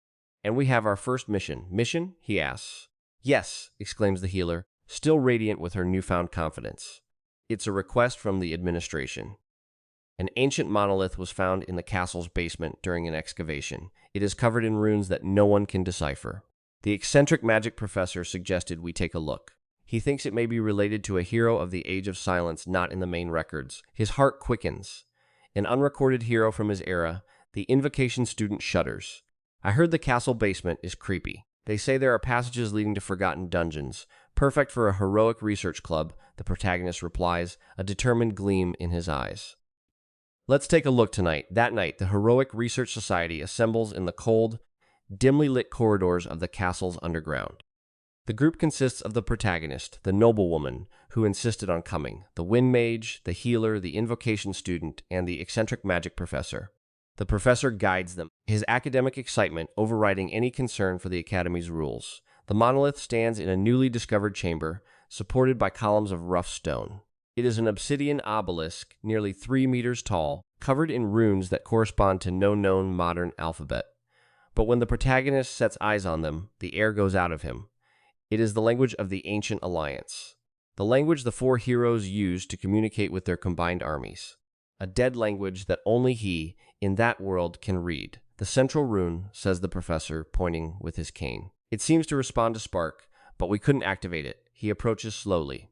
And we have our first mission. Mission? He asks. Yes, exclaims the healer, still radiant with her newfound confidence. It's a request from the administration. An ancient monolith was found in the castle's basement during an excavation. It is covered in runes that no one can decipher. The eccentric magic professor suggested we take a look. He thinks it may be related to a hero of the Age of Silence not in the main records. His heart quickens. An unrecorded hero from his era, the invocation student shudders. I heard the castle basement is creepy. They say there are passages leading to forgotten dungeons. Perfect for a heroic research club, the protagonist replies, a determined gleam in his eyes. Let's take a look tonight. That night, the Heroic Research Society assembles in the cold, dimly lit corridors of the castle's underground. The group consists of the protagonist, the noblewoman who insisted on coming, the wind mage, the healer, the invocation student, and the eccentric magic professor. The professor guides them, his academic excitement overriding any concern for the academy's rules. The monolith stands in a newly discovered chamber, supported by columns of rough stone. It is an obsidian obelisk, nearly 3 meters tall, covered in runes that correspond to no known modern alphabet. But when the protagonist sets eyes on them, the air goes out of him. It is the language of the Ancient Alliance, the language the 4 heroes use to communicate with their combined armies. A dead language that only he, in that world, can read. The central rune, says the professor, pointing with his cane. It seems to respond to Spark, but we couldn't activate it. He approaches slowly.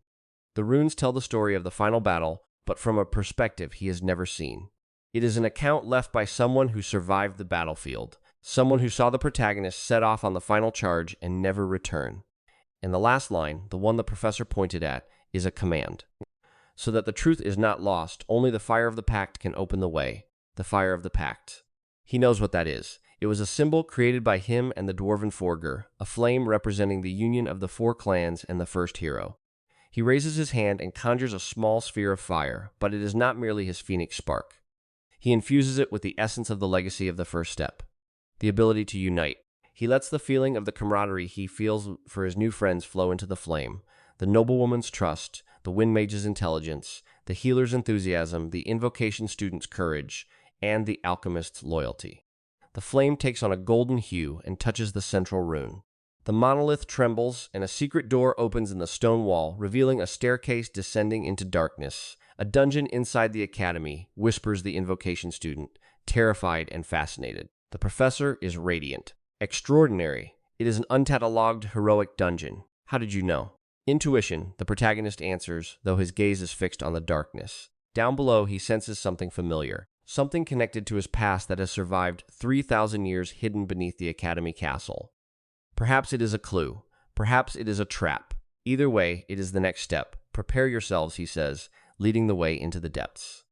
The runes tell the story of the final battle, but from a perspective he has never seen. It is an account left by someone who survived the battlefield, someone who saw the protagonist set off on the final charge and never return. And the last line, the one the professor pointed at, is a command. So that the truth is not lost, only the fire of the pact can open the way. The fire of the pact. He knows what that is. It was a symbol created by him and the dwarven Forger, a flame representing the union of the 4 clans and the first hero. He raises his hand and conjures a small sphere of fire, but it is not merely his phoenix spark. He infuses it with the essence of the legacy of the first step, the ability to unite. He lets the feeling of the camaraderie he feels for his new friends flow into the flame, the noblewoman's trust, the wind mage's intelligence, the healer's enthusiasm, the invocation student's courage, and the alchemist's loyalty. The flame takes on a golden hue and touches the central rune. The monolith trembles, and a secret door opens in the stone wall, revealing a staircase descending into darkness. A dungeon inside the academy, whispers the invocation student, terrified and fascinated. The professor is radiant. Extraordinary. It is an uncatalogued heroic dungeon. How did you know? Intuition, the protagonist answers, though his gaze is fixed on the darkness. Down below, he senses something familiar, something connected to his past that has survived 3,000 years hidden beneath the academy castle. Perhaps it is a clue. Perhaps it is a trap. Either way, it is the next step. Prepare yourselves, he says, leading the way into the depths.